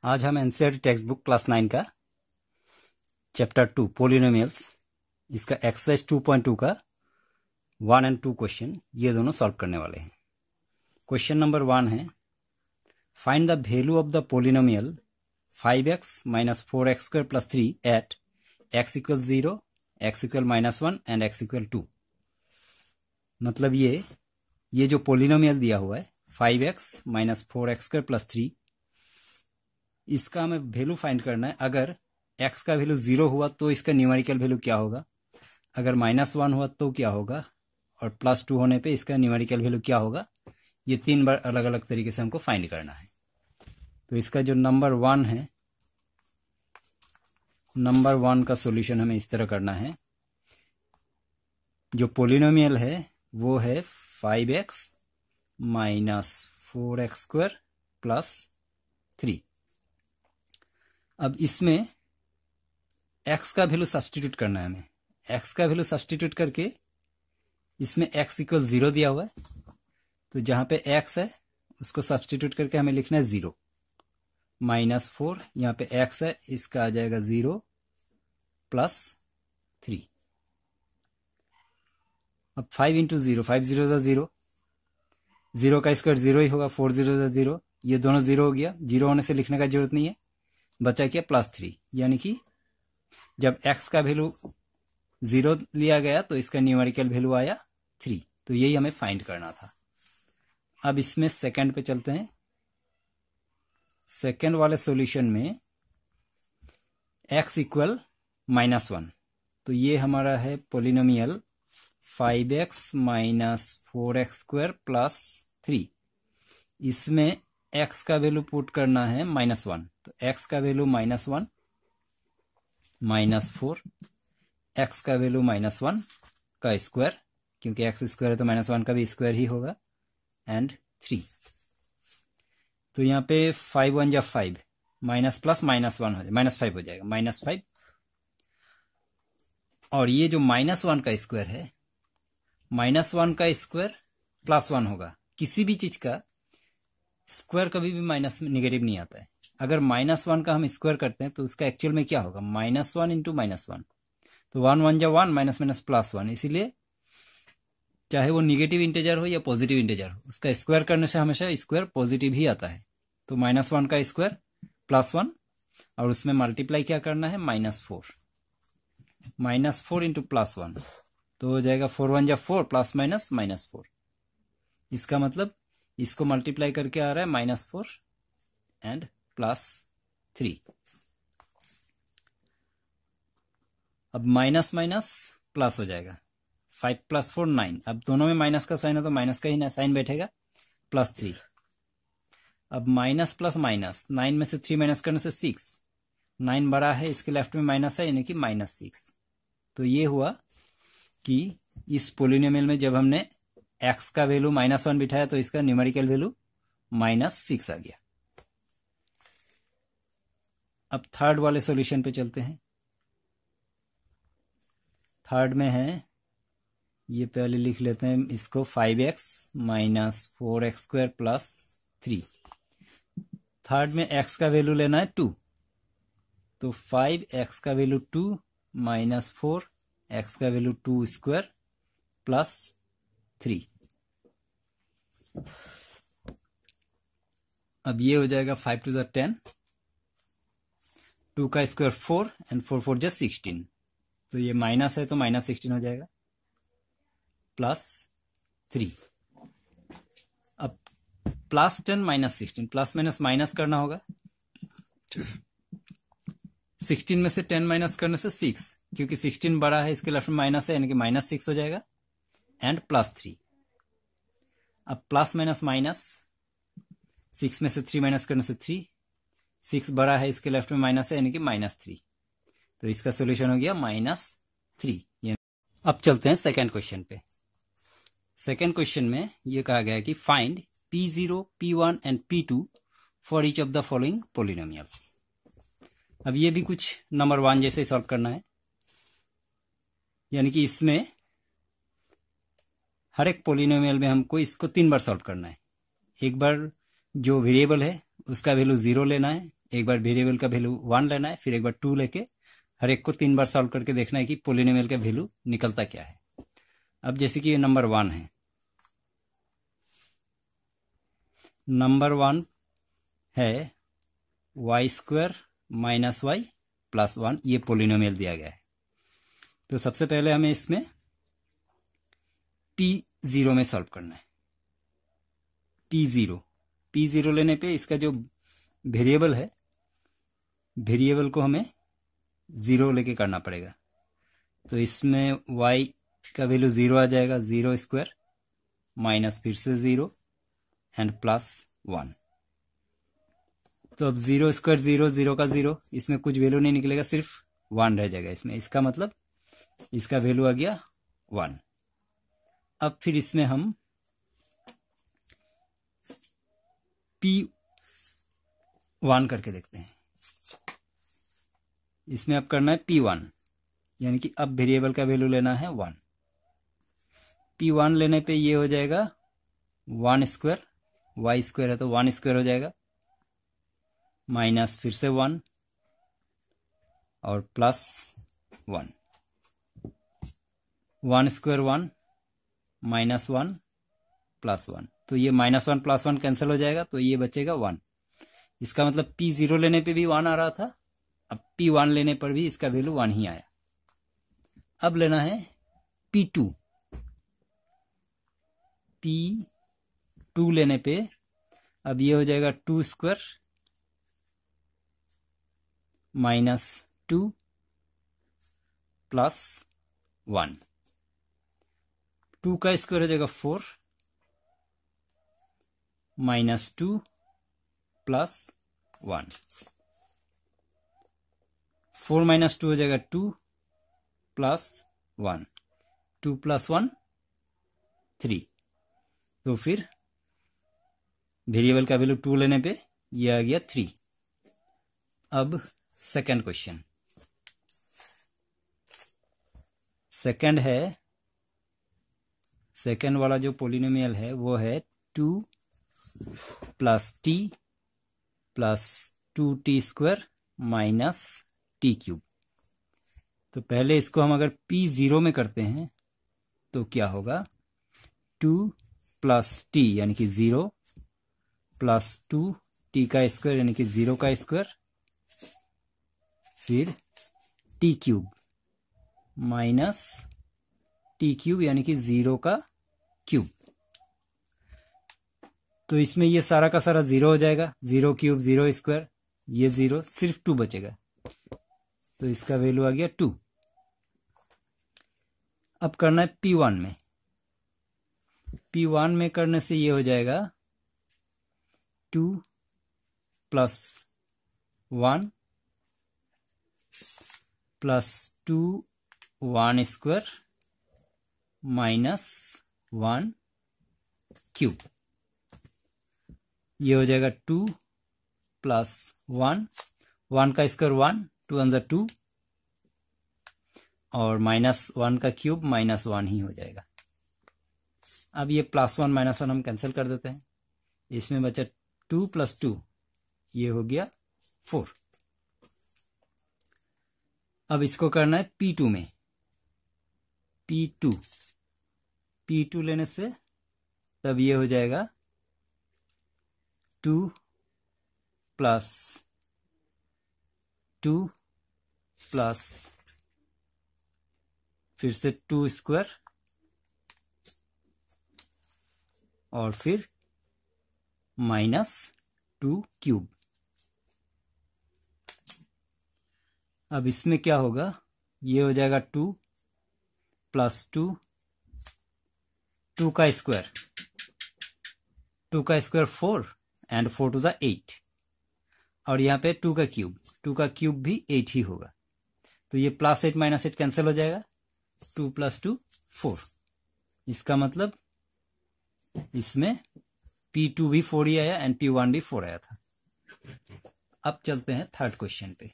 आज हम NCERT text book class 9 का चैप्टर 2 पोलिनोमियल्स इसका एक्सरसाइज 2.2 का 1 एंड 2 क्वेश्चन ये दोनों सॉल्व करने वाले हैं। क्वेश्चन नंबर 1 है, find the value of the polynomial 5x minus 4x square plus 3 at x equal 0, x equal -1 and x equal 2। मतलब ये जो पोलिनोमियल दिया हुआ है 5x minus 4x square plus 3, इसका हमें वैल्यू फाइंड करना है। अगर x का वैल्यू 0 हुआ तो इसका न्यूमेरिकल वैल्यू क्या होगा, अगर -1 हुआ तो क्या होगा, और +2 होने पे इसका न्यूमेरिकल वैल्यू क्या होगा। ये 3 बार अलग अलग तरीके से हमको फाइंड करना है। तो इसका जो नंबर 1 है, नंबर 1 का सॉल्यूशन हमें इस तरह करना है। जो पोलिनोमियल है वो है 5x minus 4x square plus 3। अब इसमें x का वैल्यू सब्स्टिट्यूट करना है हमें। x का वैल्यू सब्स्टिट्यूट करके इसमें x इक्वल 0 दिया हुआ है, तो जहां पे x है उसको सब्स्टिट्यूट करके हमें लिखना है 0, -4 यहाँ पे x है, इसका आ जाएगा 0 प्लस 3। अब 5 इंटू 0, 5 0 ज़ा 0, 0 का स्क्वायर 0 ही होगा, 4 0 ज़ा 0, ये दोनों 0 हो गया। 0 होने से लिखने का जरूरत नहीं है, बचा क्या +3, यानी कि जब x का वैल्यू 0 लिया गया तो इसका न्यूमेरिकल वैल्यू आया 3। तो यही हमें फाइंड करना था। अब इसमें सेकंड पे चलते हैं। सेकंड वाले सॉल्यूशन में x इक्वल -1, तो ये हमारा है polynomial 5x minus 4x square plus 3। इसमें x का वैल्यू पुट करना है -1, तो x का वैल्यू -1 -4, x का वैल्यू -1 का स्क्वायर, क्योंकि x स्क्वायर है तो -1 का भी स्क्वायर ही होगा, एंड 3। तो यहाँ पे 5 1 जा 5, माइनस प्लस -1 हो जाएगा, -5 हो जाएगा, -5। और ये जो -1 का स्क्वायर है, -1 का स्क्वायर +1 होगा। किसी भी चीज का स्क्वायर कभी भी माइनस में नेगेटिव नहीं आता है। अगर -1 का हम स्क्वायर करते हैं तो उसका एक्चुअल में क्या होगा, -1 इंटू -1, तो 1 1 जा 1, माइनस माइनस +1। इसीलिए चाहे वो निगेटिव इंटीजर हो या पॉजिटिव इंटीजर हो, उसका स्क्वायर करने से हमेशा स्क्वायर पॉजिटिव ही आता है। तो -1 का स्क्वायर +1, और उसमें मल्टीप्लाई क्या करना है, -4, -4 इंटू +1, तो हो जाएगा 4 1 जा 4 प्लस माइनस -4। इसका मतलब इसको मल्टीप्लाई करके आ रहा है -4 एंड +3। अब माइनस माइनस प्लस हो जाएगा, 5 + 4 9। अब दोनों में माइनस का साइन है तो माइनस का ही साइन बैठेगा, +3। अब माइनस प्लस माइनस, 9 में से 3 माइनस करने से 6, 9 बड़ा है, इसके लेफ्ट में माइनस है, यानी कि -6। तो ये हुआ कि इस पोलिनोमियल में जब हमने x का वैल्यू -1 बिठाया तो इसका न्यूमेरिकल वैल्यू -6 आ गया। अब थर्ड वाले सॉल्यूशन पे चलते हैं। थर्ड में है, ये पहले लिख लेते हैं इसको, 5x minus 4x square plus 3। Third में x का वैल्यू लेना है 2, तो 5x का वैल्यू 2 माइनस 4, x का वैल्यू 2 स्क्वायर प्लस 3। अब ये हो जाएगा 5 2 = 10, 2 का स्क्वायर 4 एंड 4 4 = 16, तो ये माइनस है तो -16 हो जाएगा, +3। अब +10 -16, प्लस माइनस माइनस करना होगा। 16 में से 10 माइनस करने से 6, क्योंकि 16 बड़ा है, इसके लेफ्ट में माइनस है, यानी कि -6 हो जाएगा, एंड +3। अब प्लस माइनस माइनस, 6 में से 3 माइनस करने से 3, 6 बड़ा है, इसके लेफ्ट में माइनस है, यानी कि -3। तो इसका सॉल्यूशन हो गया -3। अब चलते हैं सेकंड क्वेश्चन पे। सेकंड क्वेश्चन में ये कहा गया है कि find P0, P1 and P2 for each of the following polynomials. अब ये भी कुछ नंबर 1 जैसे सॉल्व करना है, यानी कि इसमें हर एक पोलिनोमियल में हमको इसको 3 बार सॉल्व करना है। एक बार जो वेरिएबल है उसका वैल्यू 0 लेना है, एक बार वेरिएबल का वैल्यू 1 लेना है, फिर एक बार 2 लेके हर एक को 3 बार सॉल्व करके देखना है कि पोलिनोमियल का वैल्यू निकलता क्या है। अब जैसे कि ये नंबर 1 है, नंबर 1 है y² - y + 1, ये पोलिनोमियल दिया गया है। तो सबसे पहले हमें इसमें P0 में सॉल्व करना है। P0 लेने पे इसका जो वेरिएबल है, वेरिएबल को हमें 0 लेके करना पड़ेगा। तो इसमें y का वैल्यू 0 आ जाएगा, 0² माइनस फिर से 0 एंड +1। तो अब 0² 0, 0 का 0, इसमें कुछ वैल्यू नहीं निकलेगा, सिर्फ 1 रह जाएगा इसमें। इसका मतलब इसका वैल्यू आ गया 1। अब फिर इसमें हम P1 करके देखते हैं। इसमें अब करना है P1, यानी कि अब वेरिएबल का वैल्यू लेना है 1। P1 लेने पे ये हो जाएगा 1² y² है तो 1² हो जाएगा, माइनस फिर से 1 और +1। 1² 1 -1 +1, तो ये -1 +1 कैंसिल हो जाएगा, तो ये बचेगा 1। इसका मतलब P0 लेने पे भी 1 आ रहा था, अब P1 लेने पर भी इसका वैल्यू 1 ही आया। अब लेना है P2। P2 लेने पे अब ये हो जाएगा 2² -2 +1। 2 का स्क्वायर हो जाएगा 4 -2 +1। 4 - 2 हो जाएगा 2 +1, 2 + 1 3। तो फिर वेरिएबल का वैल्यू 2 लेने पे ये आ गया 3। अब सेकंड क्वेश्चन, सेकंड है, सेकंड वाला जो पोलिनोमियल है वो है 2 + t + 2t² - t³। तो पहले इसको हम अगर P0 में करते हैं तो क्या होगा, 2 + t यानी कि 0 + 2t² यानी कि 0 का स्क्वायर, फिर t³ - t³ यानी कि 0 का क्यूब। तो इसमें ये सारा का सारा 0 हो जाएगा, 0³ 0², ये 0, सिर्फ 2 बचेगा, तो इसका वैल्यू आ गया 2। अब करना है P1 में। P1 में करने से ये हो जाएगा 2 + 1 + 2 1² -1³ ये हो जाएगा 2 + 1, 1 का स्क्वायर 1, 2 × 2 और -1 का क्यूब -1 ही हो जाएगा। अब ये +1 -1 हम कैंसिल कर देते हैं, इसमें बचा 2 + 2, ये हो गया 4। अब इसको करना है P2 में। P2 लेने से तब ये हो जाएगा 2 + 2 + फिर से 2² और फिर -2³। अब इसमें क्या होगा, ये हो जाएगा 2 + 2, 2 का स्क्वायर, 2 का स्क्वायर 4 एंड 4 × 8, और यहाँ पे 2 का क्यूब, 2 का क्यूब भी 8 ही होगा, तो ये +8 - 8 कैंसिल हो जाएगा, 2 + 2 4। इसका मतलब इसमें P2 भी 4 ही आया एंड P1 भी 4 आया था। अब चलते हैं थर्ड क्वेश्चन पे।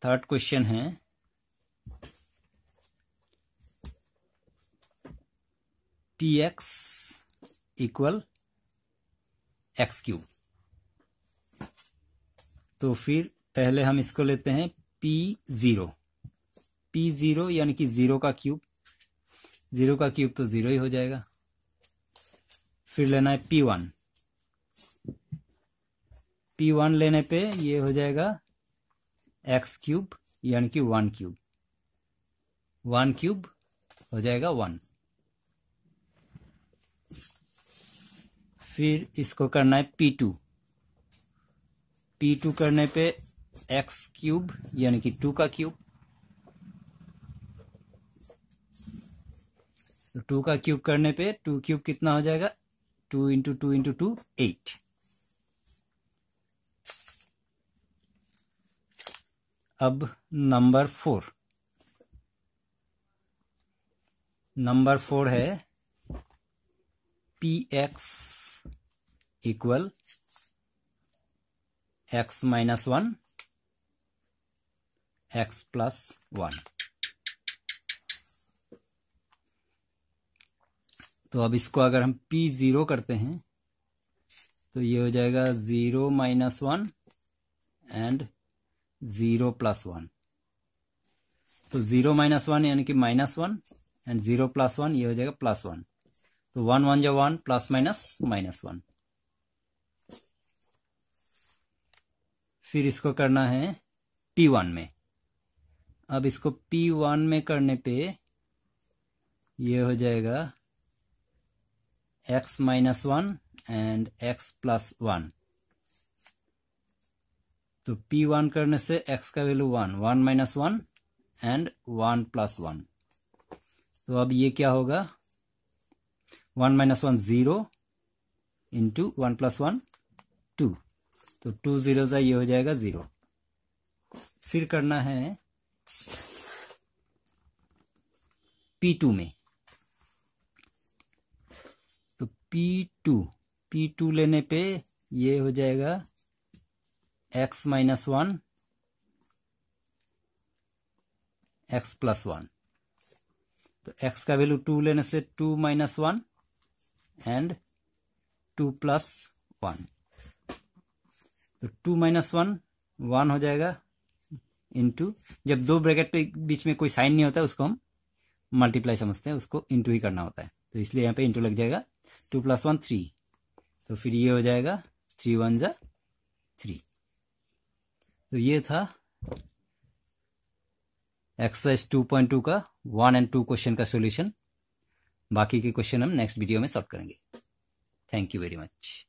थर्ड क्वेश्चन है Px = एक्स क्यूब। तो फिर पहले हम इसको लेते हैं P0, P0 यानी कि 0 का क्यूब, 0 का क्यूब तो 0 ही हो जाएगा। फिर लेना है P1, P1 लेने पे ये हो जाएगा एक्स क्यूब यानी कि 1 क्यूब, 1 क्यूब हो जाएगा 1। फिर इसको करना है P2, P2 करने पे एक्स क्यूब यानी कि 2 का क्यूब, 2 का क्यूब करने पे 2 क्यूब कितना हो जाएगा, 2 इंटू 2 इंटू 2 8। अब नंबर 4 है Px equal x minus 1 x plus 1। तो अब इसको अगर हम P0 करते हैं तो ये हो जाएगा 0 माइनस 1 एंड 0 प्लस 1। तो 0 माइनस 1 यानी कि माइनस 1 एंड 0 प्लस 1 ये हो जाएगा प्लस 1। तो 1 1 जो 1 प्लस माइनस माइनस 1। फिर इसको करना है P1 में। अब इसको P1 में करने पे ये हो जाएगा x minus 1 and x plus 1। तो P1 करने से x का वैल्यू 1, 1 माइनस 1 एंड 1 प्लस 1। तो अब ये क्या होगा, 1 माइनस 1 0 इंटू 1 प्लस 1 2। तो 2 0 ये हो जाएगा 0। फिर करना है P2 में। तो P2 लेने पे ये हो जाएगा x माइनस 1 x प्लस 1। तो x का वैल्यू 2 लेने से 2 माइनस 1 एंड 2 प्लस 1। तो 2 माइनस 1 1 हो जाएगा इंटू, जब दो ब्रैकेट के बीच में कोई साइन नहीं होता उसको हम मल्टीप्लाई समझते हैं, उसको इंटू ही करना होता है, तो इसलिए यहाँ पे इंटू लग जाएगा। 2 प्लस 1 3। तो फिर ये हो जाएगा 3 1 जा 3। तो ये था एक्सरसाइज 2.2 का 1 एंड 2 क्वेश्चन का सॉल्यूशन। बाकी के क्वेश्चन हम नेक्स्ट वीडियो में सॉल्व करेंगे। Thank you very much.